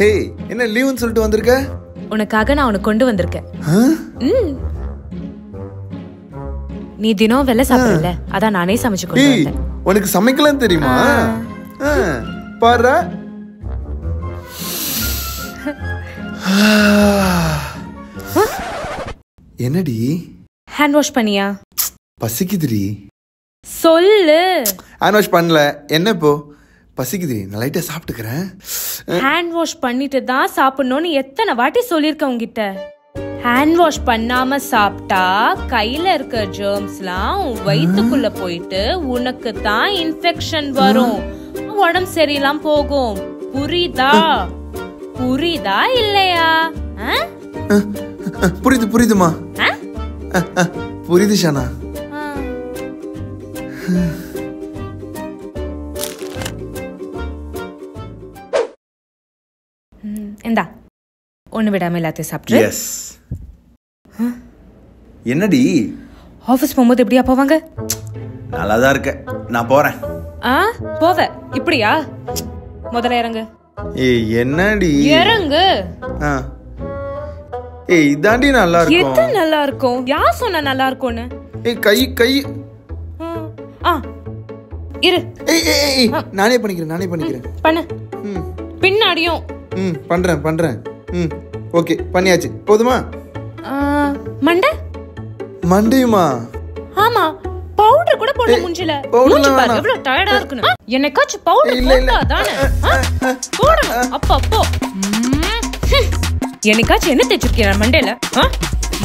ஹே, என்ன லீவுன்னு சொல்லிட்டு வந்திருக்க? உனக்காக நான் உனக்கு கொண்டு வந்திருக்கேன். நீ தினம் வெள்ளை சாப்பிடல, அதான் நானே சமைச்சு கொண்டு வந்தேன். உனக்கு சமைக்கலாம் தெரியுமா? பாரு. என்னடி? ஹேண்ட் வாஷ் பண்ணியா? பசிக்குதுடி. சொல்லு. ஹேண்ட் வாஷ் பண்ணல. என்ன இப்போ? பசிக்குதுடி, நான் லைட்டா சாப்பிட்டுக்கிறேன். ஹேண்ட் வாஷ் பண்ணிட்டு தான் சாப்பிடணும்னு எத்தனை வாட்டி சொல்லிருக்கேன் உங்ககிட்ட. ஹேண்ட் வாஷ் பண்ணாம சாப்பிட்டா கையில இருக்க ஜெர்ம்ஸ்லாம் வயித்துக்குள்ள போயிட்டு உனக்கு தான் இன்ஃபெக்ஷன் வரும், உடம்பு சரியில்லாம போகும். புரியுதா? புரியுதா இல்லையா? புரியுது புரியுதுமா. புரியுது ஷானா. இந்தா, ஒண்ணு விடாம எல்லாத்தையும் சாப்பிட்டு. எஸ். என்னடி? ஆபீஸ் போகும்போது எப்படியா போவாங்க? நல்லாதான் இருக்க, நான் போறேன். போவ இப்படியா? முதல்ல இறங்கு. ஏய் என்னடி? இறங்கு. ஏய் இதாண்டி நல்லா இருக்கும். எது நல்லா இருக்கும்? யார் சொன்னா நல்லா இருக்கும்னு? ஏய் கை கை. இரு. ஏய் நானே பண்ணிக்கிறேன். பண்ணு. பின்னாடியும். பண்றேன். ஓகே பண்ணியாச்சு. போதுமா? மண்டையுமா? ஆமா. பவுடர் கூட போட முடியல. மூஞ்சி பாரு எவ்வளவு டயர்டா இருக்குன்னு. என்னைக்காச்சும் பவுடர் போட்டாதானே போடணும். அப்போ என்னைக்காச்சும் என்ன தேய்ச்சிருக்கியா மண்டையில?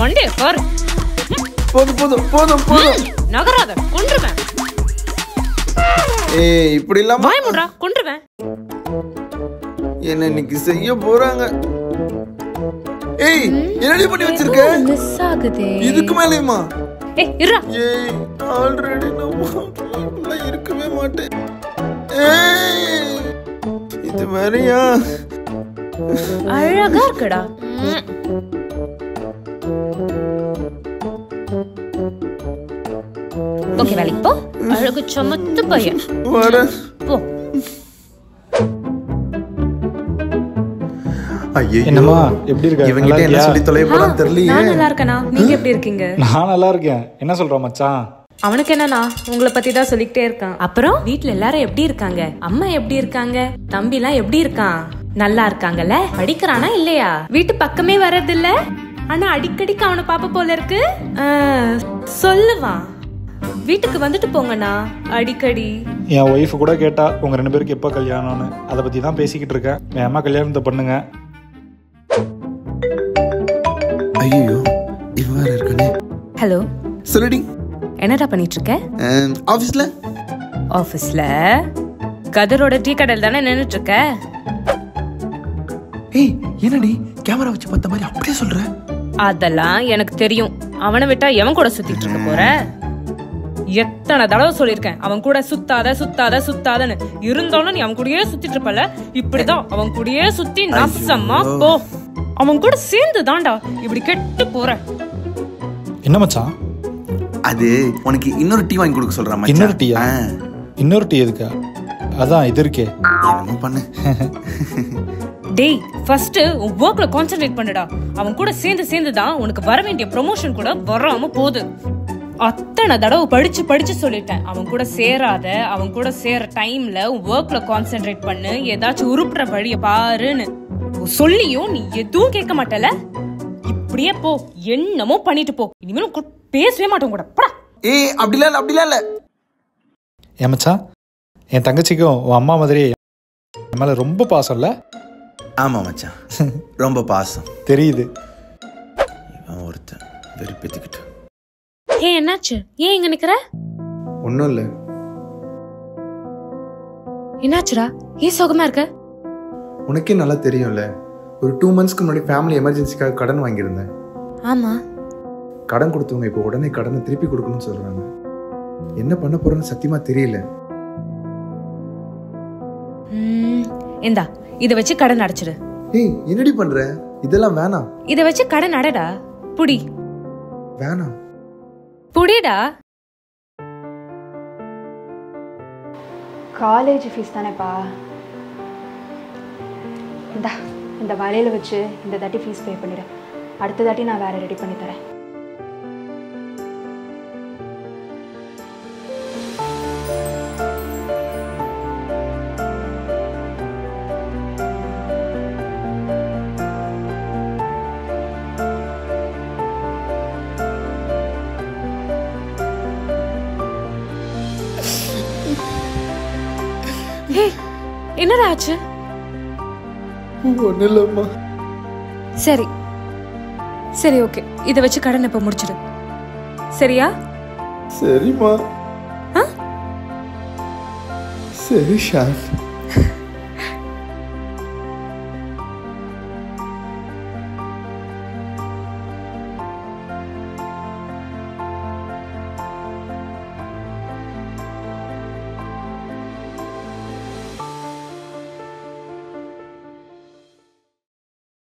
மண்டைய பாரு. போதும் நகராத, கொன்றுவேன். ஏய் இப்படி இல்லாம வாய் மூடுடா, கொன்றுவேன். என்ன இன்னைக்கு செய்ய போறாங்க? ஏய் என்னடி பண்ணி வச்சிருக்க? மிஸ் ஆகுதே. இதுக்கு மேலயுமா? ஏய் இருடா. ஏய் ஆல்ரெடி நான் இருக்கவே மாட்டேன். ஏய் இது வேறயா? அழகா இருக்குடா. ஓகே வேலைக்கு போ. அழகு சமத்து பையன். வர போ. ஐயோ என்னம்மா எப்படி இருக்க? இவங்க என்ன சொல்லி தொலைய போறான்னு தெரியலையே. நான் நல்லா இருக்கேனா? நீங்க எப்படி இருக்கீங்க? நான் நல்லா இருக்கேன். என்ன சொல்ற மச்சான்? அவனுக்கு என்னன்னா உங்களை பத்தி தான் சொல்லிக்கிட்டே இருக்கான். அப்புறம் வீட்ல எல்லாரும் எப்படி இருக்காங்க? அம்மா எப்படி இருக்காங்க? தம்பி எல்லாம் எப்படி இருக்கான்? நல்லா இருக்காங்கல்ல? படிக்கிறானா இல்லையா? வீட்டு பக்கமே வர்றதில்ல, ஆனா அடிக்கடிக்கு அவனை பாப்ப போல இருக்கு. சொல்லுவான், வீட்டுக்கு வந்துட்டு போங்கண்ணா அடிக்கடி. என் ஒய்ஃப் கூட கேட்டா உங்க 2 பேருக்கு எப்ப கல்யாணம்னு. அதை பத்தி தான் பேசிக்கிட்டு இருக்கேன். என் அம்மா கல்யாணத்தை பண்ணுங்க. ஐயோ இவன் வேற இருக்கானே. ஹலோ சொல்லுடி. என்னடா பண்ணிட்டு இருக்க? ஆபீஸ்ல கதிரோட டீ கடையில் தானே நின்னுட்டு இருக்க? ஏய் என்னடி கேமரா வச்சு பார்த்த மாதிரி அப்படியே சொல்ற? அதெல்லாம் எனக்கு தெரியும். அவனை விட்டா எவன் கூட சுத்திட்டு இருக்க போற? எத்தனை தடவை சொல்லிருக்கேன் அவன் கூட சுத்தாதன்னு. இருந்தாலும் நீ அவன் கூடயே சுத்திட்டு இருப்பல. இப்படிதான் அவன் கூடயே சுத்தி நாசமா போ. அவன் கூட சேர்ந்து தாண்டா இப்படி கெட்டு போற. என்ன மச்சான்? அது உனக்கு இன்னொரு டீ வாங்கி கொடுக்க சொல்றான். இன்னொரு டீயா? இன்னொரு டீ எதுக்கா? அதான் இது இருக்கே. என்னமோ பண்ணு. டேய் ஃபர்ஸ்ட் உன் வர்க்ல கான்சென்ட்ரேட் பண்ணுடா. அவன் கூட சேர்ந்து தான் உனக்கு வர வேண்டிய ப்ரமோஷன் கூட வராம போகுது. அத்தனை தடவை படிச்சு சொல்லிட்டேன். அவன் கூட சேராத, அவன் கூட சேர டைம்ல வர்க்ல கான்சென்ட்ரேட் பண்ணு, ஏதாச்சும் உருப்புற வழிய பாருன்னு சொல்லியும் நீ எதுவும் கேட்க மாட்டல. இப்படியே போ, என்னமோ பண்ணிட்டு போ. இனிமேல் பேசவே மாட்டோம் கூட. ஏய் அப்படிலாம் இல்ல. ஏன் மச்சான், என் தங்கச்சிக்கும் உன் அம்மா மாதிரி என் மேல ரொம்ப பாசம் இல்ல? ஆமா மச்சான், ரொம்ப பாசம் தெரியுது. இவன் ஒருத்தன் வெறுப்பேத்திக்கிட்டு. ஏய் என்னாச்சு? ஏன் இங்க நிக்கிற? ஒண்ணும் இல்ல. என்னாச்சுடா? ஏன் சோகமா இருக்க? உனக்கே நல்லா தெரியும்ல, ஒரு 2 monthsக்கு முன்னாடி ஃபேமிலி எமர்ஜென்சிக்காக கடன் வாங்கியிருந்தேன். ஆமா. கடன் கொடுத்தவங்க இப்போ உடனே கடனை திருப்பி கொடுக்கணும்னு சொல்றாங்க. என்ன பண்ண போறேன்னு சத்தியமா தெரியல. இந்தா இத வச்சு கடன் அடைச்சிடு. ஏய் என்னடி பண்ற? இதெல்லாம் வேணாம். இத வச்சு கடன் அடடா. புடி. வேணாம். புடிடா. காலேஜ் ஃபீஸ் தானேப்பா. இந்தா இந்த வலையில் வச்சு இந்த தாட்டி ஃபீஸ் பே பண்ணிடு. அடுத்த தாட்டி நான் வேறு ரெடி பண்ணி தரேன். என்னடா ஆச்சு? ஒன்றும் இல்லைம்மா. சரி சரி, ஓகே, இதை வச்சு கடன் இப்ப முடிச்சிடு. சரியா? சரிம்மா. ஆ? சரி ஷான்.